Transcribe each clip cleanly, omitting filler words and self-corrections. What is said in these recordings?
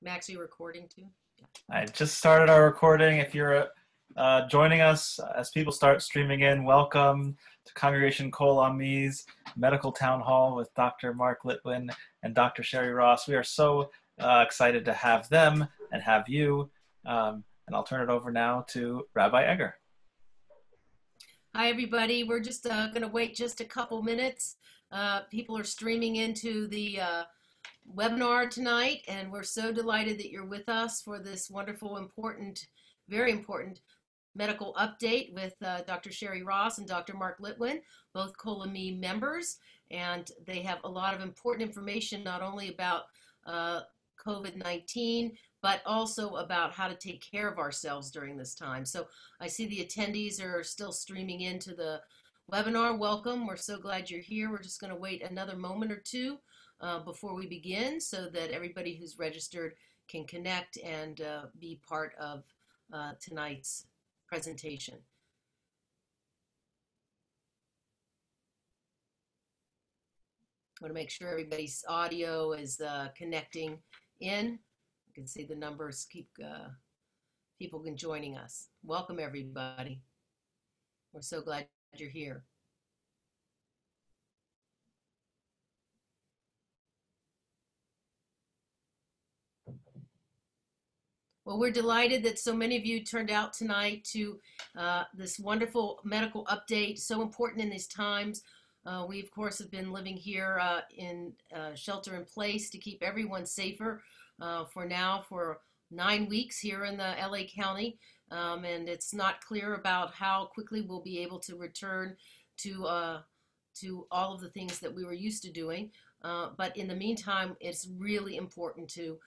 Max, are you recording too? Yeah. I just started our recording. If you're joining us as people start streaming in, welcome to Congregation Col Amis Medical Town Hall with Dr. Mark Litwin and Dr. Sheryl Ross. We are so excited to have them and have you. And I'll turn it over now to Rabbi Egger. Hi, everybody. We're just going to wait just a couple minutes. People are streaming into the webinar tonight, and we're so delighted that you're with us for this wonderful, important, very important medical update with Dr. Sheryl Ross and Dr. Mark Litwin, both Col Ami members, and they have a lot of important information not only about COVID-19, but also about how to take care of ourselves during this time. So I see the attendees are still streaming into the webinar. Welcome. We're so glad you're here. We're just going to wait another moment or two before we begin so that everybody who's registered can connect and be part of tonight's presentation. I want to make sure everybody's audio is connecting in. You can see the numbers keep people joining us. Welcome, everybody. We're so glad you're here. Well, we're delighted that so many of you turned out tonight to this wonderful medical update, so important in these times. We, of course, have been living here in shelter in place to keep everyone safer for 9 weeks here in the LA County. And it's not clear about how quickly we'll be able to return to all of the things that we were used to doing. But in the meantime, it's really important to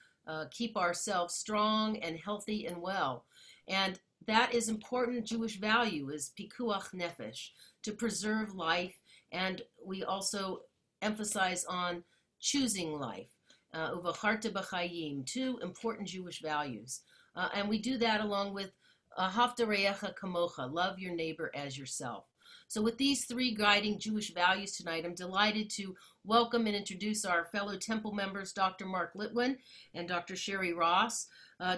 keep ourselves strong and healthy and well. And that is important Jewish value, is pikuach nefesh, to preserve life. And we also emphasize on choosing life, uvacharta b'chayim, two important Jewish values. And we do that along with ahavta re'echa kamocha, love your neighbor as yourself. So with these three guiding Jewish values tonight, I'm delighted to welcome and introduce our fellow Temple members, Dr. Mark Litwin and Dr. Sheryl Ross.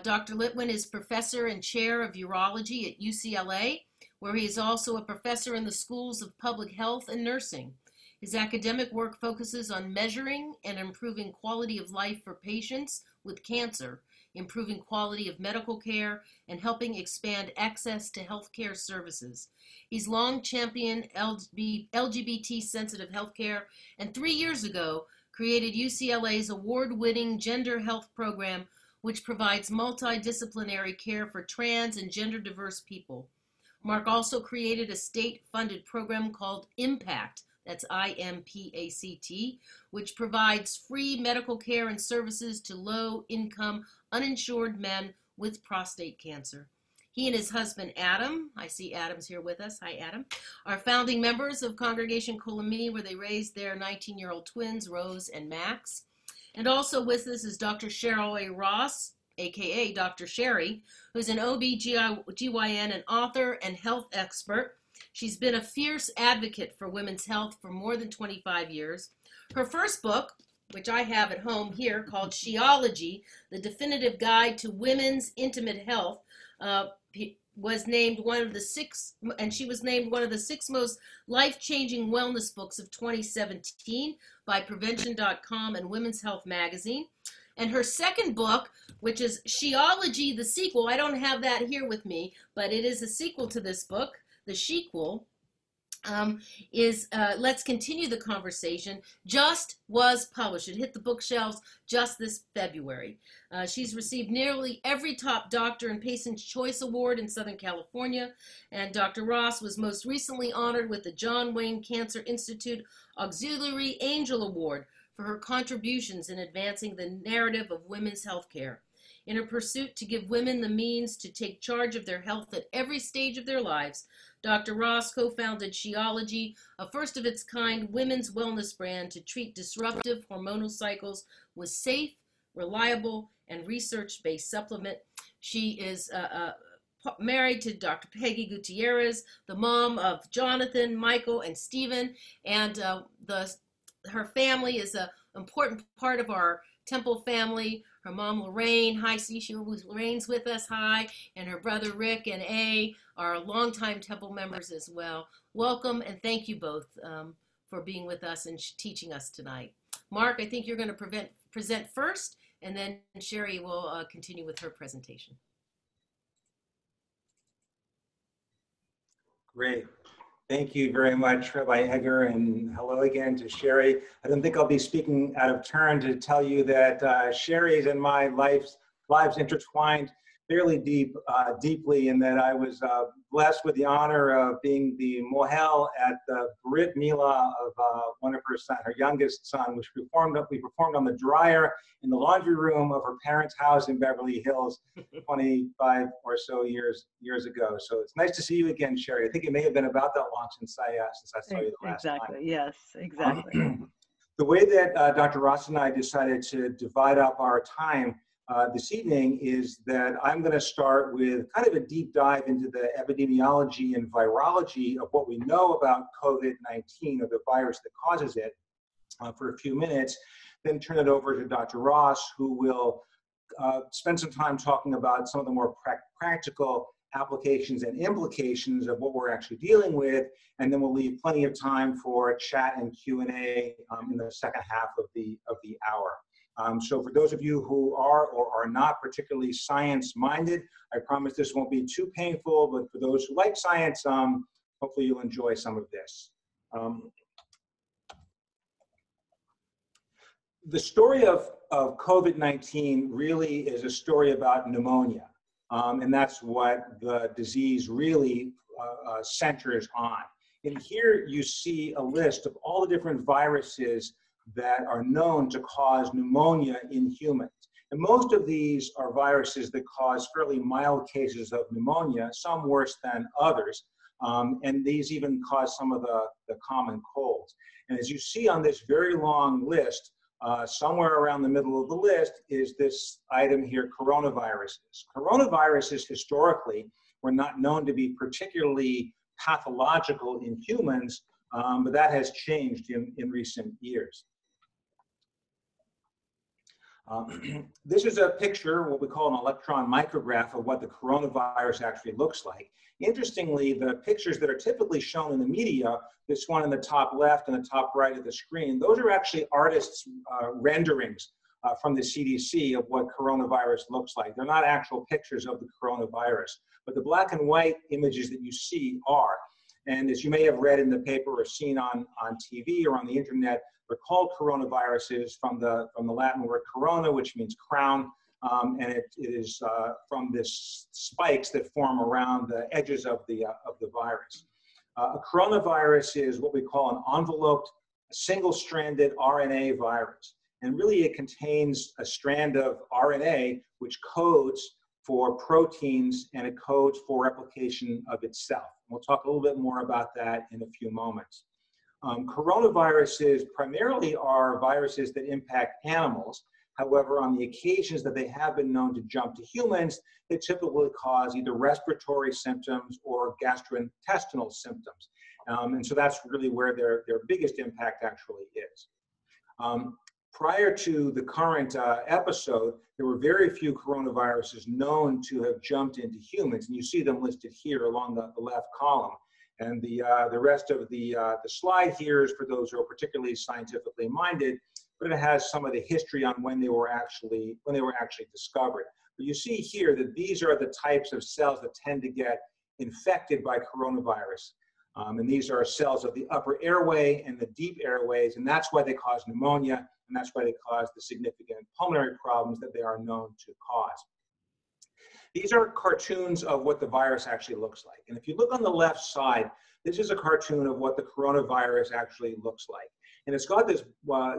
Dr. Litwin is professor and chair of urology at UCLA, where he is also a professor in the schools of public health and nursing. His academic work focuses on measuring and improving quality of life for patients with cancer, improving quality of medical care, and helping expand access to healthcare services. He's long championed LGBT-sensitive healthcare, and 3 years ago created UCLA's award-winning gender health program, which provides multidisciplinary care for trans and gender-diverse people. Mark also created a state-funded program called IMPACT, that's I-M-P-A-C-T, which provides free medical care and services to low-income, uninsured men with prostate cancer. He and his husband, Adam, I see Adam's here with us, hi Adam, are founding members of Congregation Col Ami, where they raised their 19-year-old twins, Rose and Max. And also with us is Dr. Sheryl Ross, aka Dr. Shery, who's an OB-GYN, an author and health expert. She's been a fierce advocate for women's health for more than 25 years. Her first book, which I have at home here, called Sheology, The Definitive Guide to Women's Intimate Health, was named one of the six most life-changing wellness books of 2017 by Prevention.com and Women's Health Magazine. And her second book, which is Sheology, the sequel, I don't have that here with me, but it is a sequel to this book, the Shequel, is Let's Continue the Conversation, just was published. It hit the bookshelves just this February. She's received nearly every top doctor and patient's choice award in Southern California, and Dr. Ross was most recently honored with the John Wayne Cancer Institute Auxiliary Angel Award for her contributions in advancing the narrative of women's health care. In her pursuit to give women the means to take charge of their health at every stage of their lives, Dr. Ross co-founded Sheology, a first-of-its-kind women's wellness brand to treat disruptive hormonal cycles with safe, reliable, and research-based supplement. She is married to Dr. Peggy Gutierrez, the mom of Jonathan, Michael, and Stephen, and her family is an important part of our Temple family. her mom Lorraine. Hi, Lorraine's with us. Hi, and her brother Rick and A are longtime Temple members as well. Welcome and thank you both for being with us and teaching us tonight. Mark, I think you're going to present first, and then Sherry will continue with her presentation. Great. Thank you very much, Rabbi Egger, and hello again to Sherry. I don't think I'll be speaking out of turn to tell you that Sherry's and my lives intertwined fairly deeply, in that I was blessed with the honor of being the mohel at the Brit Milah of one of her youngest son, which we performed on the dryer in the laundry room of her parents' house in Beverly Hills 25 or so years ago. So it's nice to see you again, Sherry. I think it may have been about that long since I saw you the last time. Exactly, yes, exactly. The way that Dr. Ross and I decided to divide up our time this evening is that I'm going to start with kind of a deep dive into the epidemiology and virology of what we know about COVID-19, or the virus that causes it, for a few minutes, then turn it over to Dr. Ross, who will spend some time talking about some of the more practical applications and implications of what we're actually dealing with, and then we'll leave plenty of time for chat and Q&A in the second half of the hour. So for those of you who are or are not particularly science-minded, I promise this won't be too painful, but for those who like science, hopefully you'll enjoy some of this. The story of COVID-19 really is a story about pneumonia, and that's what the disease really centers on. And here you see a list of all the different viruses that are known to cause pneumonia in humans. And most of these are viruses that cause fairly mild cases of pneumonia, some worse than others. And these even cause some of the common colds. And as you see on this very long list, somewhere around the middle of the list is this item here, coronaviruses. Coronaviruses historically were not known to be particularly pathological in humans, but that has changed in recent years. This is a picture, what we call an electron micrograph, of what the coronavirus actually looks like. Interestingly, the pictures that are typically shown in the media, this one in the top left and the top right of the screen, those are actually artists' renderings from the CDC of what coronavirus looks like. They're not actual pictures of the coronavirus, but the black and white images that you see are. And as you may have read in the paper or seen on TV or on the internet, they're called coronaviruses from the Latin word corona, which means crown, and it is from this spikes that form around the edges of the virus. A coronavirus is what we call an enveloped, single-stranded RNA virus, and really it contains a strand of RNA which codes for proteins and it codes for replication of itself. We'll talk a little bit more about that in a few moments. Coronaviruses primarily are viruses that impact animals. However, on the occasions that they have been known to jump to humans, they typically cause either respiratory symptoms or gastrointestinal symptoms. And so that's really where their biggest impact actually is. Prior to the current episode, there were very few coronaviruses known to have jumped into humans, and you see them listed here along the left column. And the rest of the slide here is for those who are particularly scientifically minded, but it has some of the history on when they were actually discovered. But you see here that these are the types of cells that tend to get infected by coronavirus. And these are cells of the upper airway and the deep airways, and that's why they cause pneumonia, and that's why they cause the significant pulmonary problems that they are known to cause. These are cartoons of what the virus actually looks like. And if you look on the left side, this is a cartoon of what the coronavirus actually looks like. And it's got this,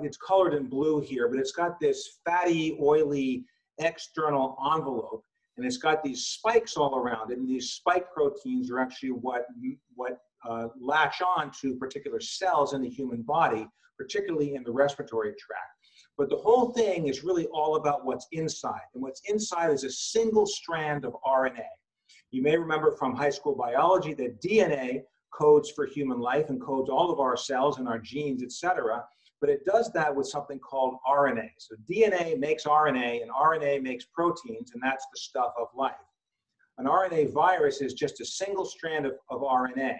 it's colored in blue here, but it's got this fatty, oily external envelope, and it's got these spikes all around it. And these spike proteins are actually what latch on to particular cells in the human body, particularly in the respiratory tract. But the whole thing is really all about what's inside. And what's inside is a single strand of RNA. You may remember from high school biology that DNA codes for human life and codes all of our cells and our genes, etc. but it does that with something called RNA. So DNA makes RNA, and RNA makes proteins, and that's the stuff of life. An RNA virus is just a single strand of RNA.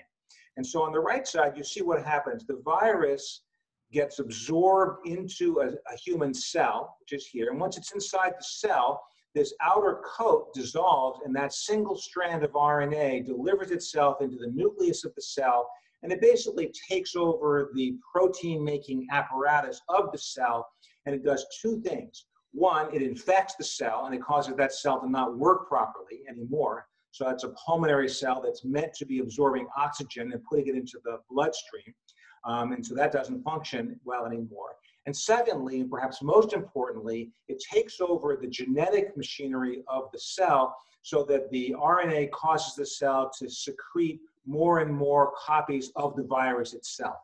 And so on the right side, you see what happens. The virus gets absorbed into a human cell, which is here. And once it's inside the cell, this outer coat dissolves, and that single strand of RNA delivers itself into the nucleus of the cell, and it basically takes over the protein-making apparatus of the cell, and it does two things. One, it infects the cell, and it causes that cell to not work properly anymore. So that's a pulmonary cell that's meant to be absorbing oxygen and putting it into the bloodstream. And so that doesn't function well anymore. And secondly, and perhaps most importantly, it takes over the genetic machinery of the cell so that the RNA causes the cell to secrete more and more copies of the virus itself.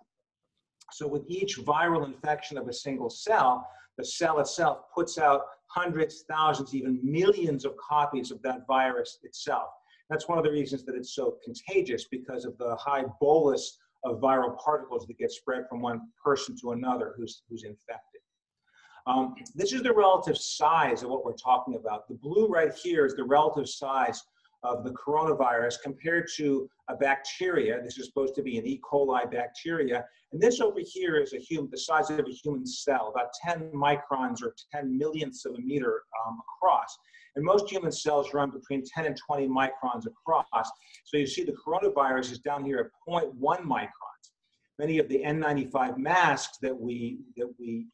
So with each viral infection of a single cell, the cell itself puts out hundreds, thousands, even millions of copies of that virus itself. That's one of the reasons that it's so contagious, because of the high bolus of viral particles that get spread from one person to another who's infected. This is the relative size of what we're talking about. The blue right here is the relative size of the coronavirus compared to a bacteria. This is supposed to be an E. coli bacteria. And this over here is the size of a human cell, about 10 microns or 10 millionths of a meter across. And most human cells run between 10 and 20 microns across. So you see the coronavirus is down here at 0.1 microns. Many of the N95 masks that we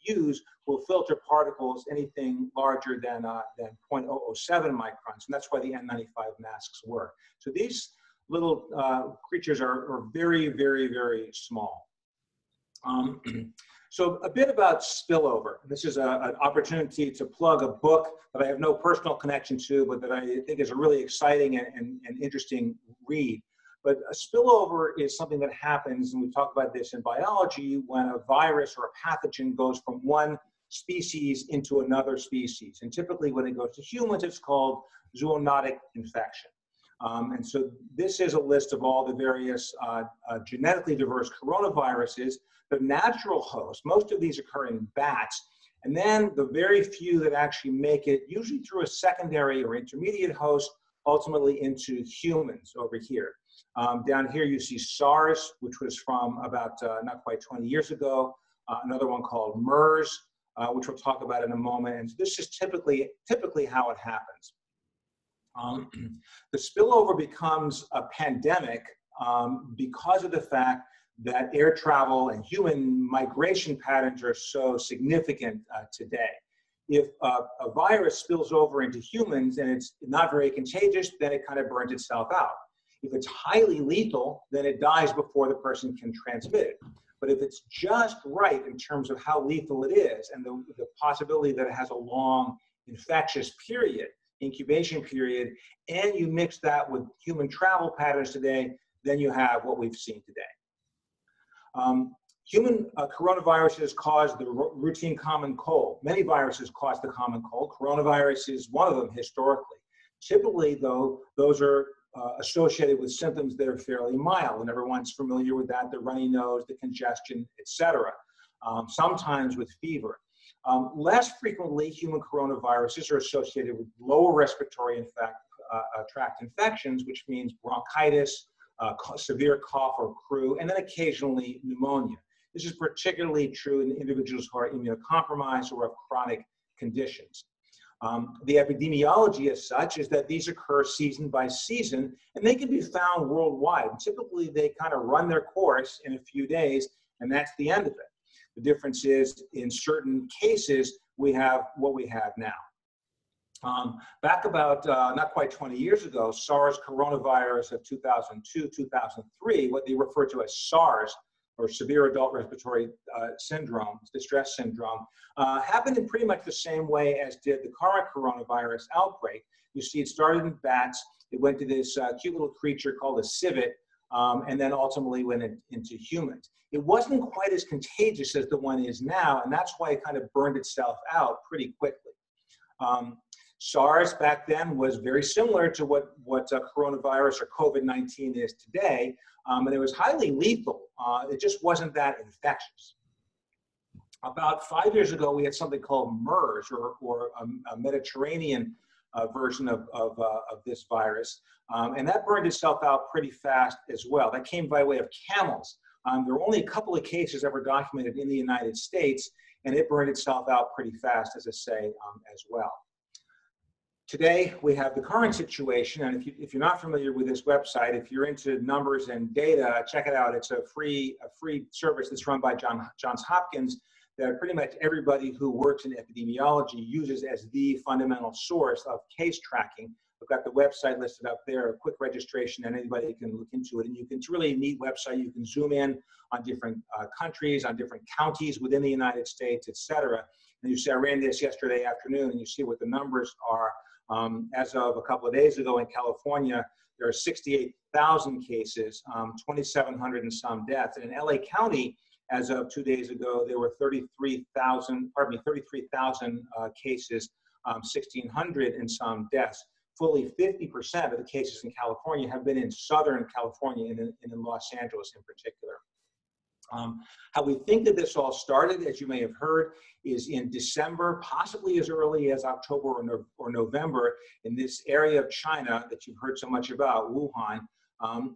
use will filter particles anything larger than 0.007 microns, and that's why the N95 masks work. So these little creatures are very, very, very small. So a bit about spillover. This is an opportunity to plug a book that I have no personal connection to, but that I think is a really exciting and interesting read. But a spillover is something that happens, and we talk about this in biology, when a virus or a pathogen goes from one species into another species. And typically when it goes to humans, it's called zoonotic infection. And so this is a list of all the various genetically diverse coronaviruses. The natural host, most of these occur in bats, and then the very few that actually make it, usually through a secondary or intermediate host, ultimately into humans over here. Down here you see SARS, which was from about not quite 20 years ago, another one called MERS, which we'll talk about in a moment, and this is typically how it happens. The spillover becomes a pandemic because of the fact that air travel and human migration patterns are so significant today. If a virus spills over into humans and it's not very contagious, then it kind of burns itself out. If it's highly lethal, then it dies before the person can transmit it. But if it's just right in terms of how lethal it is and the possibility that it has a long infectious period, incubation period, and you mix that with human travel patterns today, then you have what we've seen today. Human coronaviruses cause the routine common cold. Many viruses cause the common cold. Coronavirus is one of them historically. Typically, though, those are associated with symptoms that are fairly mild, and everyone's familiar with that, the runny nose, the congestion, etc. Sometimes with fever. Less frequently, human coronaviruses are associated with lower respiratory tract infections, which means bronchitis, severe cough or croup, and then occasionally pneumonia. This is particularly true in individuals who are immunocompromised or have chronic conditions. The epidemiology as such is that these occur season by season, and they can be found worldwide. Typically, they kind of run their course in a few days, and that's the end of it. The difference is, in certain cases, we have what we have now. Back about not quite 20 years ago, SARS coronavirus of 2002, 2003, what they refer to as SARS, or severe adult respiratory syndrome, distress syndrome, happened in pretty much the same way as did the current coronavirus outbreak. You see, it started in bats, it went to this cute little creature called a civet, and then ultimately went into humans. It wasn't quite as contagious as the one is now, and that's why it kind of burned itself out pretty quickly. SARS back then was very similar to what coronavirus or COVID-19 is today, and it was highly lethal. It just wasn't that infectious. About 5 years ago, we had something called MERS, or a Mediterranean version of this virus. And that burned itself out pretty fast as well. That came by way of camels. There were only a couple of cases ever documented in the United States, and it burned itself out pretty fast, as I say, as well. Today, we have the current situation, and if you're not familiar with this website, if you're into numbers and data, check it out. It's a free service that's run by Johns Hopkins that pretty much everybody who works in epidemiology uses as the fundamental source of case tracking. We've got the website listed up there, a quick registration, and anybody can look into it. And it's a really neat website. You can zoom in on different countries, on different counties within the United States, et cetera. And you see, I ran this yesterday afternoon, and you see what the numbers are. As of a couple of days ago in California, there are 68,000 cases, 2,700 and some deaths. And in LA County, as of 2 days ago, there were 33,000 cases, 1,600 and some deaths. Fully 50% of the cases in California have been in Southern California, and in Los Angeles in particular. How we think that this all started, as you may have heard, is in December, possibly as early as October or November, in this area of China that you've heard so much about, Wuhan,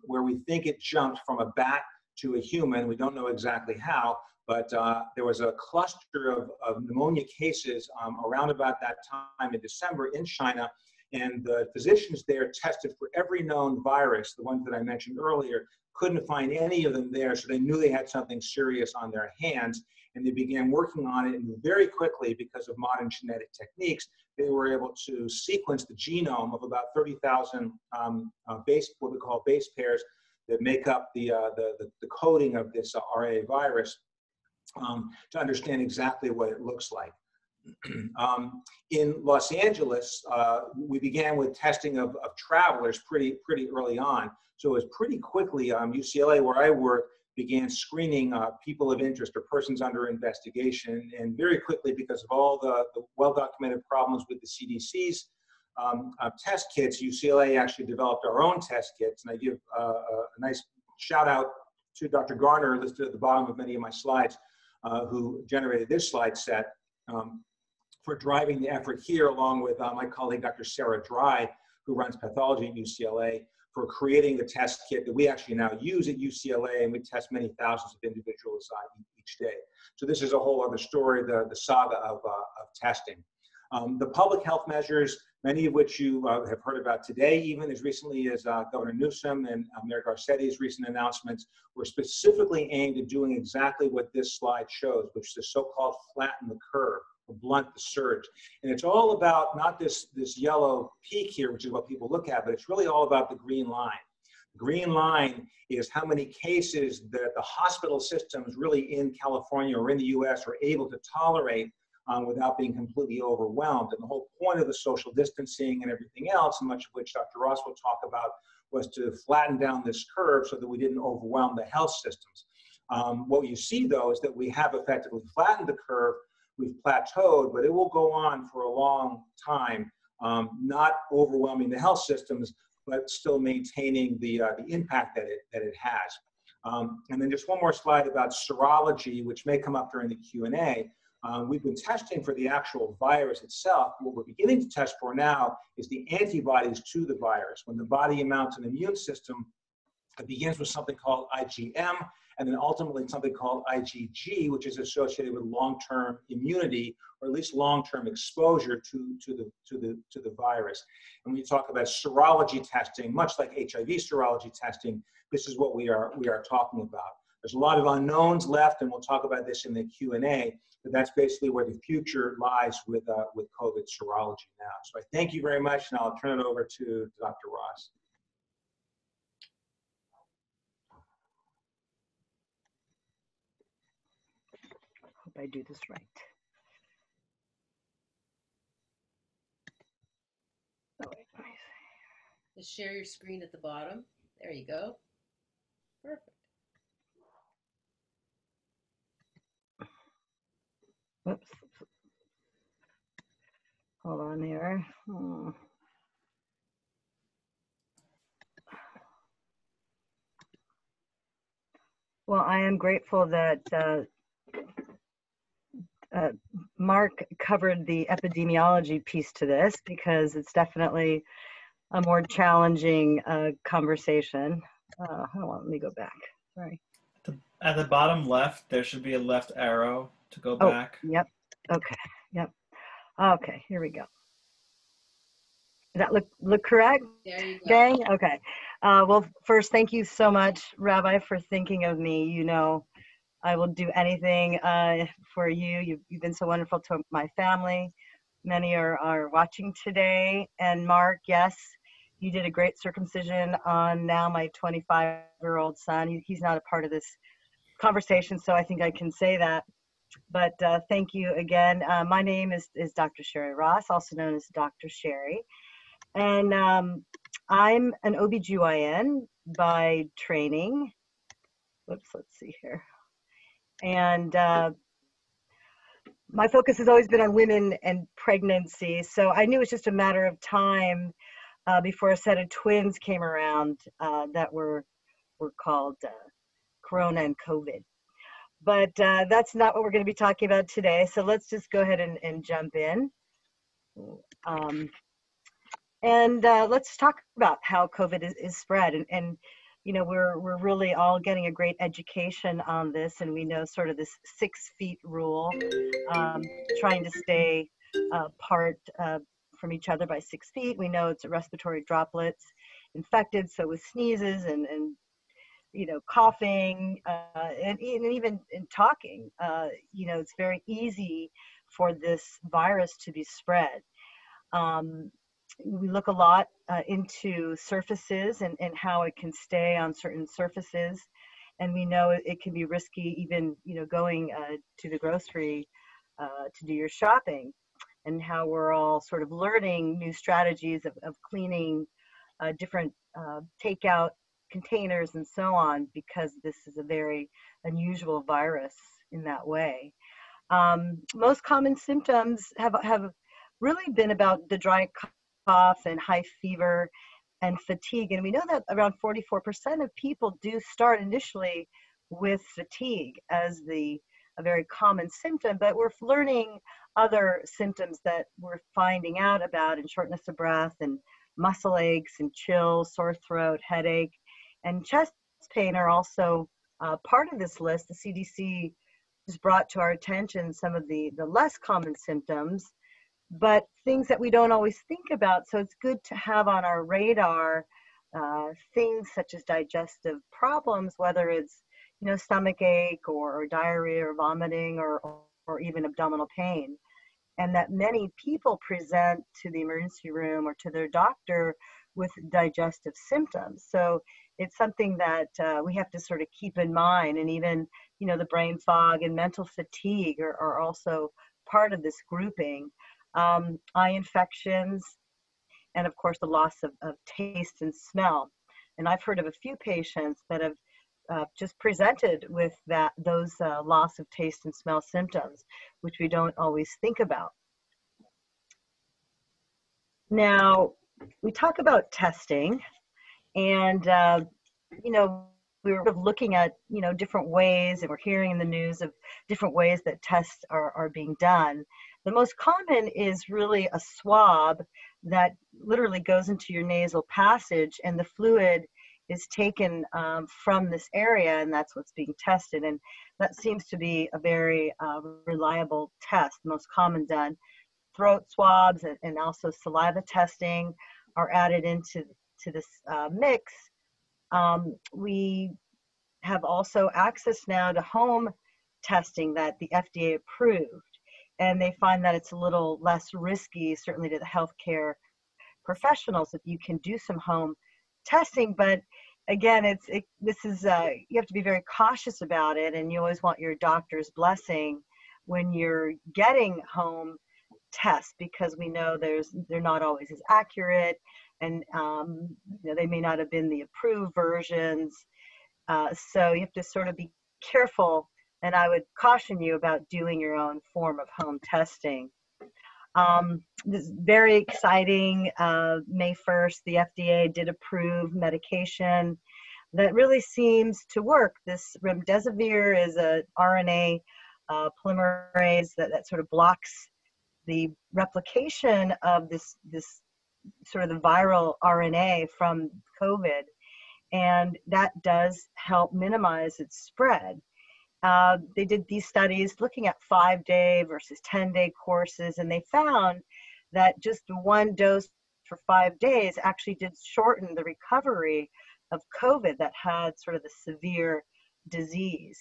where we think it jumped from a bat to a human. We don't know exactly how, but there was a cluster of pneumonia cases around about that time in December in China, and the physicians there tested for every known virus, the ones that I mentioned earlier, couldn't find any of them there, so they knew they had something serious on their hands, and they began working on it, and very quickly, because of modern genetic techniques, they were able to sequence the genome of about 30,000 what we call base pairs that make up the coding of this RA virus, to understand exactly what it looks like. In Los Angeles, we began with testing of travelers pretty early on. So it was pretty quickly, UCLA, where I work, began screening people of interest or persons under investigation. And very quickly, because of all the well-documented problems with the CDC's test kits, UCLA actually developed our own test kits. And I give a nice shout out to Dr. Garner, listed at the bottom of many of my slides, who generated this slide set, for driving the effort here, along with my colleague, Dr. Sarah Dry, who runs pathology at UCLA, for creating the test kit that we actually now use at UCLA, and we test many thousands of individuals each day. So this is a whole other story, the saga of testing. The public health measures, many of which you have heard about today, even as recently as Governor Newsom and Mayor Garcetti's recent announcements, were specifically aimed at doing exactly what this slide shows, which is the so-called flatten the curve, or blunt the surge. And it's all about not this yellow peak here, which is what people look at, but it's really all about the green line. The green line is how many cases that the hospital systems really in California or in the US are able to tolerate without being completely overwhelmed. And the whole point of the social distancing and everything else, and much of which Dr. Ross will talk about, was to flatten down this curve so that we didn't overwhelm the health systems. What you see, though, is that we have effectively flattened the curve. We've plateaued, but it will go on for a long time, not overwhelming the health systems, but still maintaining the impact that it has. And then just one more slide about serology, which may come up during the Q&A. We've been testing for the actual virus itself. What we're beginning to test for now is the antibodies to the virus. When the body mounts an immune system, it begins with something called IgM, and then ultimately something called IgG, which is associated with long-term immunity, or at least long-term exposure to the virus. And when you talk about serology testing, much like HIV serology testing, this is what we are talking about. There's a lot of unknowns left, and we'll talk about this in the Q&A, but that's basically where the future lies with COVID serology now. So I thank you very much, and I'll turn it over to Dr. Ross. Hope I do this right. Oh, wait, let me see. Just share your screen at the bottom. There you go. Perfect. Oops. Hold on here. Well, I am grateful that Mark covered the epidemiology piece to this because it's definitely a more challenging conversation. Hold on, let me go back. Sorry. At the bottom left, there should be a left arrow to go Oh, back. yep. Okay. Yep. Okay, here we go. Does that look correct? There you go. Gang? Okay. Well, first, thank you so much, Rabbi, for thinking of me. You know, I will do anything for you. You've been so wonderful to my family. Many are watching today. And Mark, yes, you did a great circumcision on now my 25-year-old son. He's not a part of this conversation, so I think I can say that. But thank you again. My name is Dr. Sheryl Ross, also known as Dr. Sherry. And I'm an OBGYN by training. Whoops, let's see here. And my focus has always been on women and pregnancy. So I knew it was just a matter of time before a set of twins came around that were called Corona and COVID. But that's not what we're going to be talking about today. So let's just go ahead and jump in. Let's talk about how COVID is spread. And you know, we're really all getting a great education on this, and we know sort of this 6 feet rule, trying to stay apart from each other by 6 feet. We know it's respiratory droplets infected, so with sneezes and you know, coughing and even in talking, you know, it's very easy for this virus to be spread. We look a lot into surfaces and how it can stay on certain surfaces. And we know it can be risky even, you know, going to the grocery to do your shopping, and how we're all sort of learning new strategies of cleaning different takeout containers and so on, because this is a very unusual virus in that way. Most common symptoms have really been about the dry cough and high fever and fatigue. And we know that around 44% of people do start initially with fatigue as a very common symptom, but we're learning other symptoms that we're finding out about, and shortness of breath and muscle aches and chills, sore throat, headache, and chest pain are also part of this list. The CDC has brought to our attention some of the less common symptoms, but things that we don't always think about. So it's good to have on our radar things such as digestive problems, whether it's, you know, stomach ache or diarrhea or vomiting or even abdominal pain. And that many people present to the emergency room or to their doctor with digestive symptoms. So it's something that we have to sort of keep in mind. And even, you know, the brain fog and mental fatigue are also part of this grouping. Eye infections, and of course the loss of taste and smell. And I've heard of a few patients that have just presented with those loss of taste and smell symptoms, which we don't always think about. Now, we talk about testing, and you know, we were looking at, you know, different ways, and we're hearing in the news of different ways that tests are being done. The most common is really a swab that literally goes into your nasal passage, and the fluid is taken from this area, and that's what's being tested. And that seems to be a very reliable test, most common done. Throat swabs and also saliva testing are added into this mix. We have also access now to home testing that the FDA approved, and they find that it's a little less risky, certainly to the healthcare professionals, if you can do some home testing. But again, you have to be very cautious about it, and you always want your doctor's blessing when you're getting home tests, because we know they're not always as accurate, and you know, they may not have been the approved versions. So you have to sort of be careful, and I would caution you about doing your own form of home testing. This is very exciting. May 1st, the FDA did approve medication that really seems to work. This remdesivir is a RNA polymerase that sort of blocks the replication of this sort of the viral RNA from COVID, and that does help minimize its spread. They did these studies looking at 5-day versus 10-day courses, and they found that just one dose for 5 days actually did shorten the recovery of COVID that had sort of the severe disease.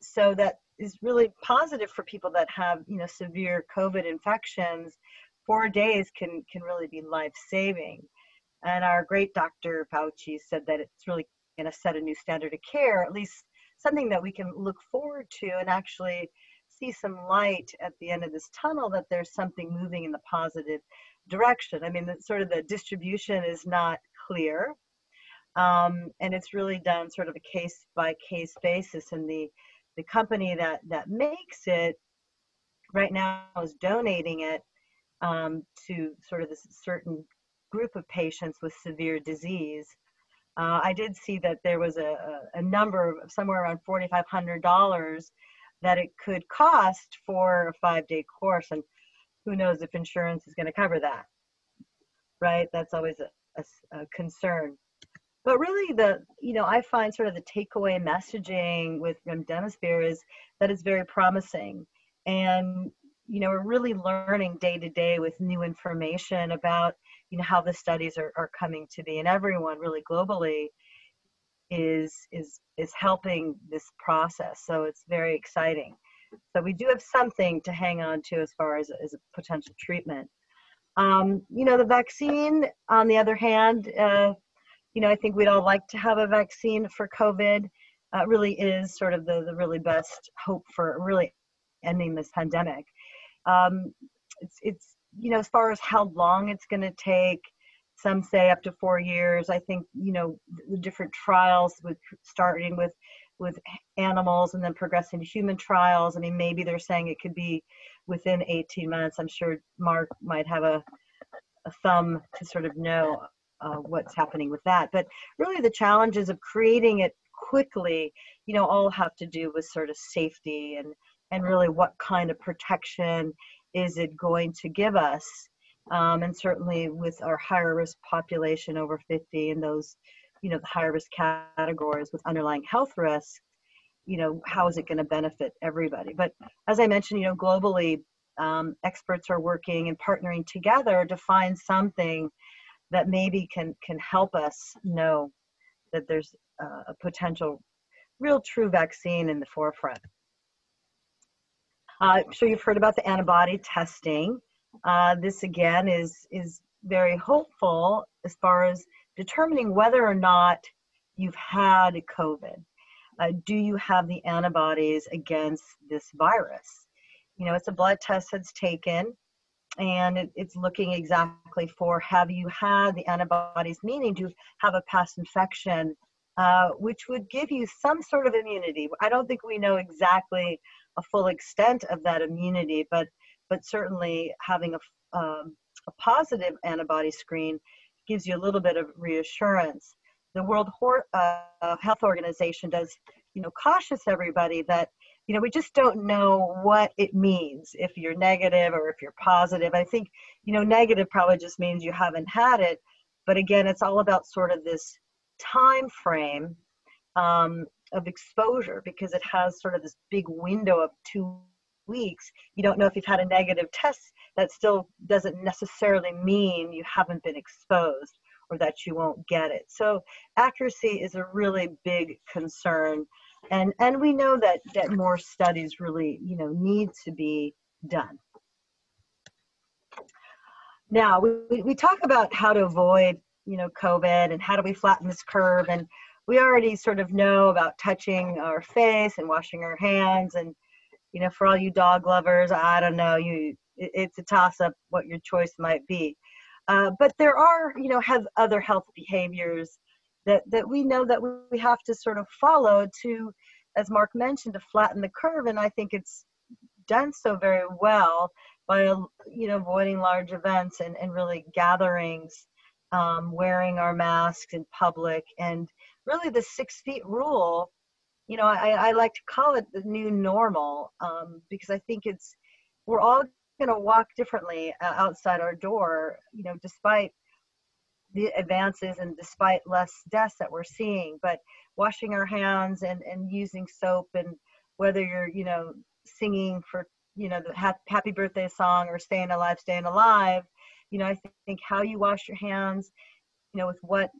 So that is really positive for people that have, severe COVID infections. 4 days can really be life-saving. And our great Dr. Fauci said that it's really going to set a new standard of care, at least something that we can look forward to and actually see some light at the end of this tunnel, that there's something moving in the positive direction. I mean, the distribution is not clear, and it's really done sort of a case-by-case basis. And the company that makes it right now is donating it to sort of this certain group of patients with severe disease. I did see that there was a number of somewhere around $4,500 that it could cost for a 5-day course, and who knows if insurance is going to cover that, right? That's always a concern. But really, I find sort of the takeaway messaging with remdesivir is that it's very promising, and we're really learning day to day with new information about how the studies are coming to be, and everyone really globally is helping this process. So it's very exciting. So we do have something to hang on to as far as a potential treatment. The vaccine, on the other hand, I think we'd all like to have a vaccine for COVID. Really is sort of the really best hope for really ending this pandemic. It's as far as how long it's going to take, some say up to 4 years. I think, the different trials starting with animals and then progressing to human trials. I mean, maybe they're saying it could be within 18 months. I'm sure Mark might have a thumb to sort of know what's happening with that. But really the challenges of creating it quickly, all have to do with sort of safety and really what kind of protection is it going to give us. And certainly with our higher risk population over 50 and those, the higher risk categories with underlying health risks, how is it going to benefit everybody? But as I mentioned, globally, experts are working and partnering together to find something that maybe can help us know that there's a potential real true vaccine in the forefront. I'm sure you've heard about the antibody testing. This again is very hopeful as far as determining whether or not you've had COVID. Do you have the antibodies against this virus? It's a blood test that's taken, and it's looking exactly for, have you had the antibodies, meaning to have a past infection, which would give you some sort of immunity. I don't think we know exactly a full extent of that immunity, but certainly having a positive antibody screen gives you a little bit of reassurance. The World Health Organization does, cautious everybody that, we just don't know what it means if you're negative or if you're positive. I think, negative probably just means you haven't had it. But again, it's all about sort of this time frame of exposure, because it has sort of this big window of 2 weeks. You don't know if you've had a negative test. That still doesn't necessarily mean you haven't been exposed or that you won't get it. So accuracy is a really big concern. And we know that more studies really, need to be done. Now, we talk about how to avoid, COVID and how do we flatten this curve. And we already sort of know about touching our face and washing our hands. And, for all you dog lovers, I don't know, it's a toss-up what your choice might be. But there are, have other health behaviors that we know that we have to sort of follow to, as Mark mentioned, to flatten the curve. And I think it's done so very well by, avoiding large events and really gatherings, wearing our masks in public, and really the 6 feet rule I like to call it the new normal, because I think we're all going to walk differently outside our door, despite the advances and despite less deaths that we're seeing. But washing our hands and using soap, and whether you're, singing for, the happy birthday song or staying alive, I think how you wash your hands, with what,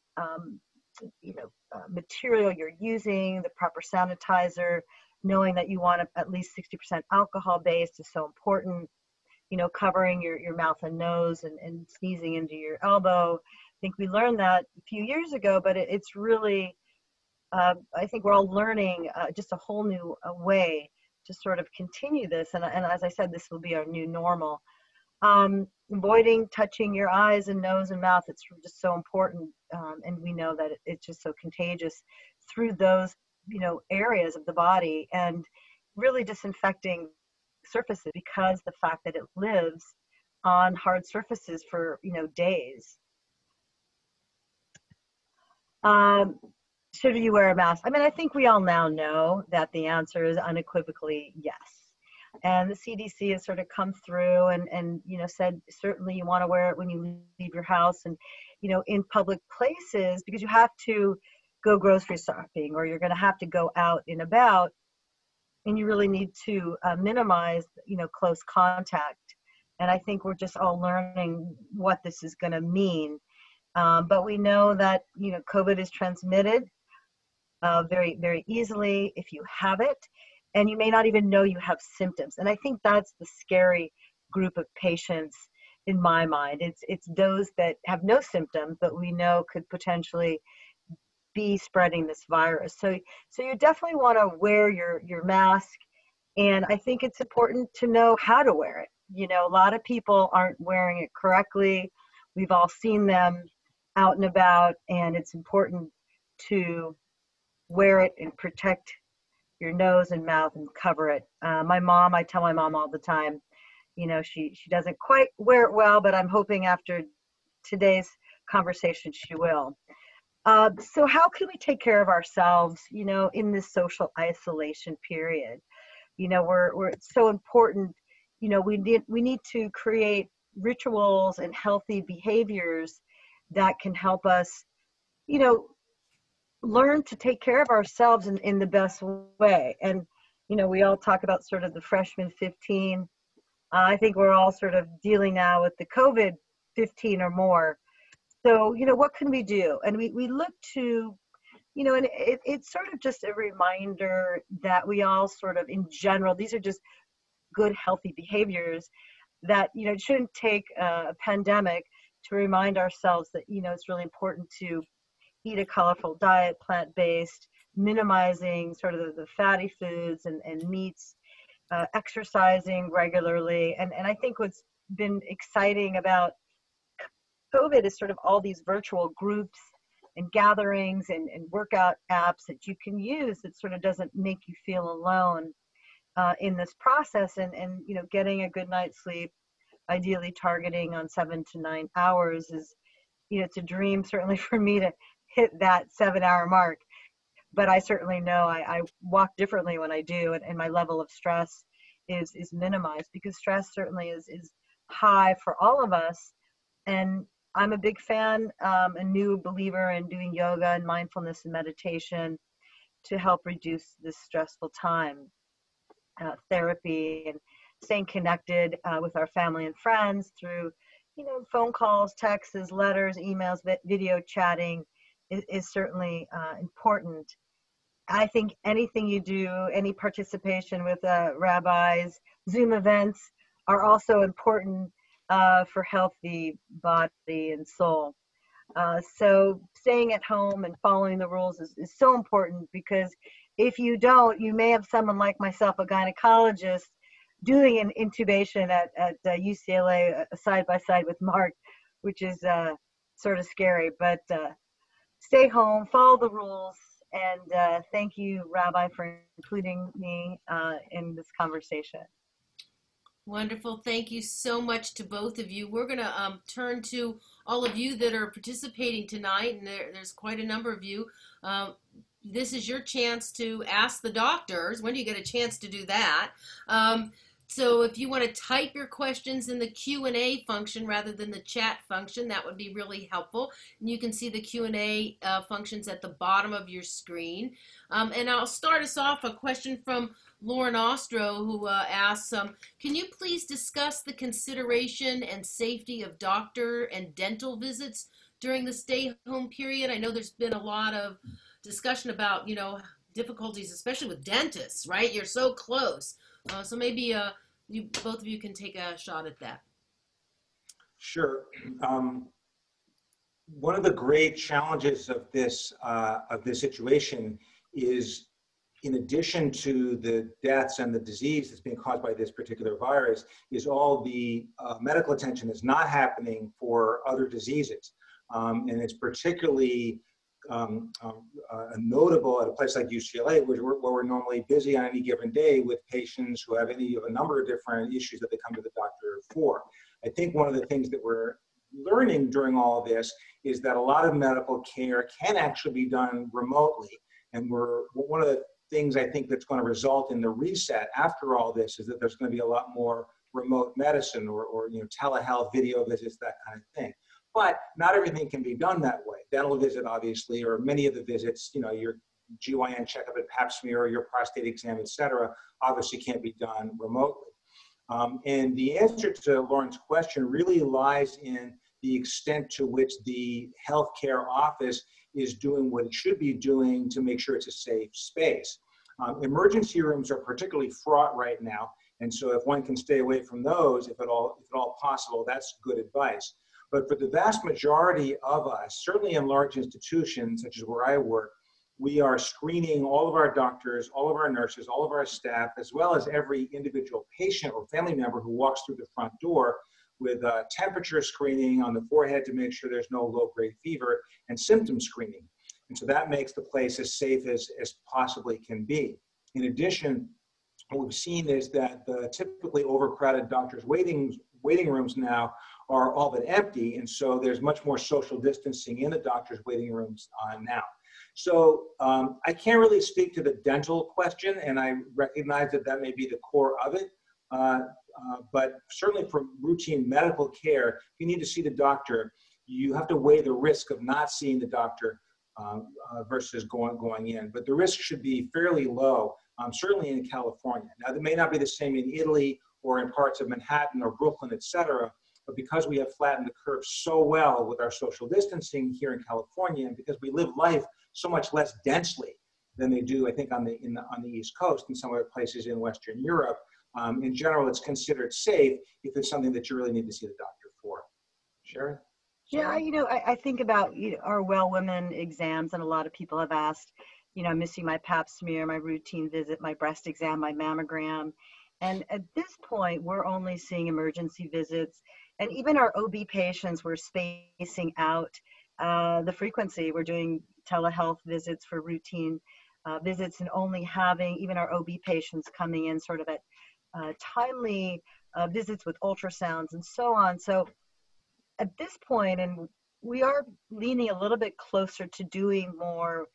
material you're using, the proper sanitizer, knowing that you want at least 60% alcohol based is so important. Covering your mouth and nose, and sneezing into your elbow. I think we learned that a few years ago, but it's really, I think we're all learning just a whole new way to sort of continue this. And as I said, this will be our new normal. Avoiding touching your eyes and nose and mouth, it's just so important. And we know that it's just so contagious through those, areas of the body, and really disinfecting surfaces, because the fact that it lives on hard surfaces for, days. Should you wear a mask? I mean, I think we all now know that the answer is unequivocally yes. And the CDC has sort of come through and said certainly you want to wear it when you leave your house, and in public places, because you have to go grocery shopping, or you're going to have to go out and about, and you really need to minimize close contact. And I think we're just all learning what this is going to mean. But we know that COVID is transmitted very, very easily if you have it, and you may not even know you have symptoms. And I think that's the scary group of patients in my mind. It's those that have no symptoms, but we know could potentially be spreading this virus. So you definitely want to wear your mask, and I think it's important to know how to wear it. A lot of people aren't wearing it correctly. We've all seen them out and about, and it's important to wear it and protect your nose and mouth and cover it. I tell my mom all the time, she doesn't quite wear it well, but I'm hoping after today's conversation she will. So how can we take care of ourselves, in this social isolation period? It's so important. We need to create rituals and healthy behaviors that can help us, learn to take care of ourselves in the best way. And, we all talk about sort of the freshman 15. I think we're all sort of dealing now with the COVID 15 or more. So, what can we do? And we look to, and it's sort of just a reminder that we all sort of, in general, these are just good, healthy behaviors that, it shouldn't take a pandemic to remind ourselves that, it's really important to eat a colorful diet, plant-based, minimizing sort of the fatty foods and meats, exercising regularly. And I think what's been exciting about COVID is sort of all these virtual groups and gatherings and workout apps that you can use that sort of doesn't make you feel alone in this process. And getting a good night's sleep, ideally targeting on 7 to 9 hours, is, it's a dream certainly for me to hit that 7-hour mark. But I certainly know I walk differently when I do, and my level of stress is minimized, because stress certainly is high for all of us. And I'm a big fan, a new believer in doing yoga and mindfulness and meditation to help reduce this stressful time. Therapy and staying connected with our family and friends through, phone calls, texts, letters, emails, video chatting is certainly important. I think anything you do, any participation with rabbis, Zoom events are also important for healthy body and soul. So staying at home and following the rules is so important, because if you don't, you may have someone like myself, a gynecologist, doing an intubation at UCLA side by side with Mark, which is sort of scary. But stay home, follow the rules, and thank you, Rabbi, for including me in this conversation. Wonderful. Thank you so much to both of you. We're going to turn to all of you that are participating tonight, and there's quite a number of you. this is your chance to ask the doctors. When do you get a chance to do that? So if you want to type your questions in the Q&A function rather than the chat function, that would be really helpful. And you can see the Q&A functions at the bottom of your screen. And I'll start us off a question from Lauren Ostro, who asks, can you please discuss the consideration and safety of doctor and dental visits during the stay-home period? I know there's been a lot of discussion about, difficulties, especially with dentists, right? You're so close. So maybe both of you can take a shot at that. Sure. One of the great challenges of this situation is, in addition to the deaths and the disease that's being caused by this particular virus, is all the medical attention is not happening for other diseases. And it's particularly notable at a place like UCLA, where we're normally busy on any given day with patients who have a number of different issues that they come to the doctor for. I think one of the things that we're learning during all of this is that a lot of medical care can actually be done remotely. And one of the things I think that's going to result in the reset after all this is that there's going to be a lot more remote medicine or telehealth, video visits, that kind of thing. But not everything can be done that way. Dental visit, obviously, or many of the visits, your GYN checkup and pap smear, or your prostate exam, et cetera, obviously can't be done remotely. And the answer to Lauren's question really lies in the extent to which the healthcare office is doing what it should be doing to make sure it's a safe space. Emergency rooms are particularly fraught right now. And so if one can stay away from those, if at all possible, that's good advice. But for the vast majority of us, certainly in large institutions, such as where I work, we are screening all of our doctors, all of our nurses, all of our staff, as well as every individual patient or family member who walks through the front door with temperature screening on the forehead to make sure there's no low-grade fever, and symptom screening. And so that makes the place as safe as possibly can be. In addition, what we've seen is that the typically overcrowded doctors' waiting rooms now are all but empty, and so there's much more social distancing in the doctor's waiting rooms now. So I can't really speak to the dental question, and I recognize that may be the core of it, but certainly for routine medical care, if you need to see the doctor, you have to weigh the risk of not seeing the doctor versus going in. But the risk should be fairly low, certainly in California. Now, that may not be the same in Italy or in parts of Manhattan or Brooklyn, et cetera, but because we have flattened the curve so well with our social distancing here in California, and because we live life so much less densely than they do, I think, on the East Coast and some other places in Western Europe, in general, it's considered safe if it's something that you really need to see the doctor for. Sharon? Yeah, I think about our well women exams, and a lot of people have asked, I'm missing my pap smear, my routine visit, my breast exam, my mammogram. And at this point, we're only seeing emergency visits. And even our OB patients, we're spacing out the frequency. We're doing telehealth visits for routine visits, and only having even our OB patients coming in sort of at timely visits with ultrasounds and so on. So at this point, and we are leaning a little bit closer to doing more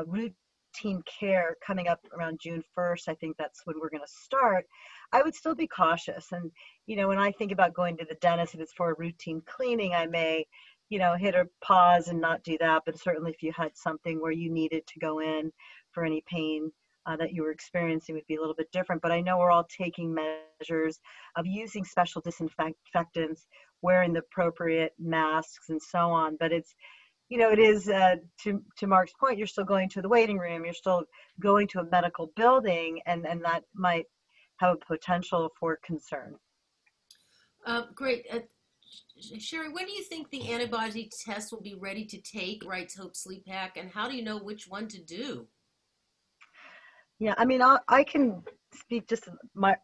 routine care coming up around June 1st. I think that's when we're going to start. I would still be cautious. And, when I think about going to the dentist, if it's for a routine cleaning, I may, hit a pause and not do that. But certainly if you had something where you needed to go in for any pain that you were experiencing, would be a little bit different. But I know we're all taking measures of using special disinfectants, wearing the appropriate masks and so on. But it's, it is, to Mark's point, you're still going to the waiting room, you're still going to a medical building, and that might have a potential for concern. Great. Sherry, when do you think the antibody test will be ready to take, writes Hope Sleepak, and how do you know which one to do? Yeah, I mean, I can speak just,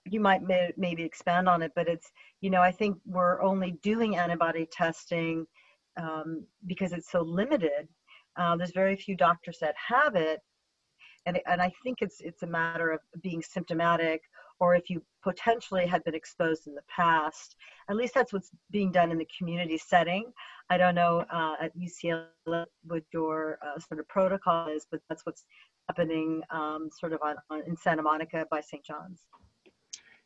you might maybe expand on it, but it's, I think we're only doing antibody testing because it's so limited. There's very few doctors that have it. And I think it's a matter of being symptomatic, or if you potentially had been exposed in the past. At least that's what's being done in the community setting. I don't know at UCLA what your sort of protocol is, but that's what's happening sort of in Santa Monica by St. John's.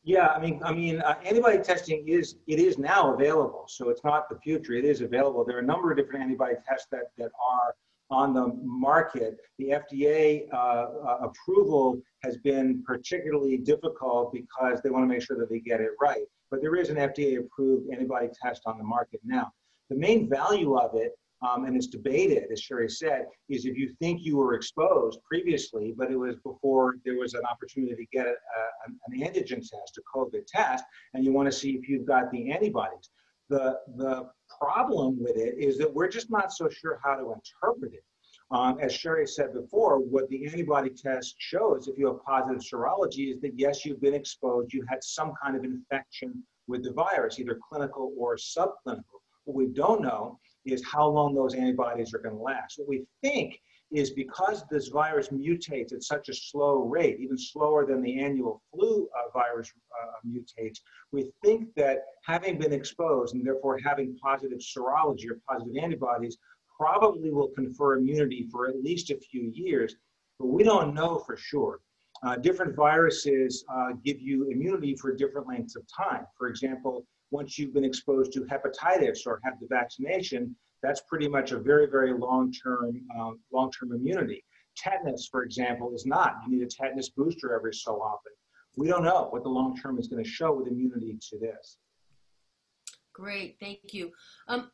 Yeah, antibody testing is now available. So it's not the future; it is available. There are a number of different antibody tests that are on the market. The FDA approval has been particularly difficult because they want to make sure that they get it right. But there is an FDA-approved antibody test on the market now. The main value of it, and it's debated, as Sherry said, is if you think you were exposed previously, but it was before there was an opportunity to get an antigen test, a COVID test, and you want to see if you've got the antibodies. The problem with it is that we're just not so sure how to interpret it. As Sherry said before, what the antibody test shows, if you have positive serology, is that yes, you've been exposed, you had some kind of infection with the virus, either clinical or subclinical. What we don't know is how long those antibodies are going to last. What we think is because this virus mutates at such a slow rate, even slower than the annual flu virus mutates, we think that having been exposed and therefore having positive serology or positive antibodies probably will confer immunity for at least a few years, but we don't know for sure. Different viruses give you immunity for different lengths of time. For example, once you've been exposed to hepatitis or have the vaccination, that's pretty much a very, very long-term immunity. Tetanus, for example, is not. You need a tetanus booster every so often. We don't know what the long-term is going to show with immunity to this. Great, thank you. And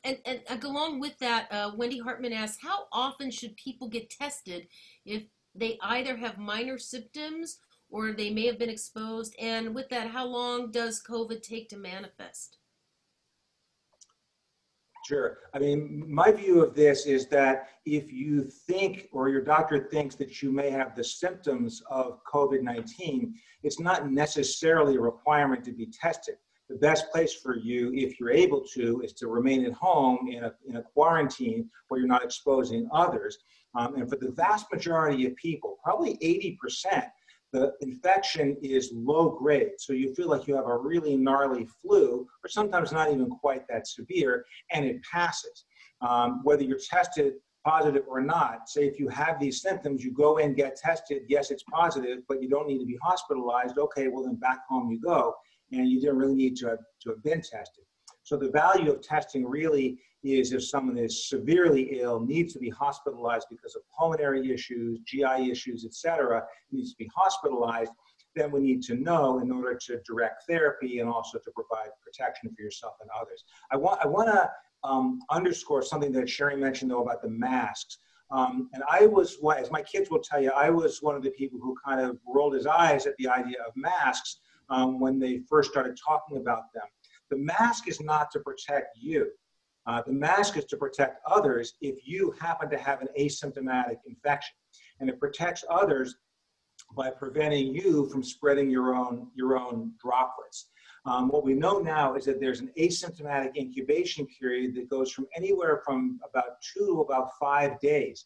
along with that, Wendy Hartman asks, how often should people get tested if they either have minor symptoms or they may have been exposed? And with that, how long does COVID take to manifest? Sure. My view of this is that if you think or your doctor thinks that you may have the symptoms of COVID-19, it's not necessarily a requirement to be tested. The best place for you, if you're able to, is to remain at home in a quarantine where you're not exposing others. And for the vast majority of people, probably 80%, the infection is low grade. So you feel like you have a really gnarly flu, or sometimes not even quite that severe, and it passes. Whether you're tested positive or not, say if you have these symptoms, you go in, get tested, yes, it's positive, but you don't need to be hospitalized. Okay, well then back home you go, and you didn't really need to have been tested. So the value of testing really is if someone is severely ill, needs to be hospitalized because of pulmonary issues, GI issues, etc., needs to be hospitalized, then we need to know in order to direct therapy and also to provide protection for yourself and others. I want to underscore something that Sherry mentioned though about the masks. And I was, as my kids will tell you, I was one of the people who kind of rolled his eyes at the idea of masks when they first started talking about them. The mask is not to protect you. The mask is to protect others if you happen to have an asymptomatic infection. And it protects others by preventing you from spreading your own droplets. What we know now is that there's an asymptomatic incubation period that goes from anywhere from about 2 to about 5 days,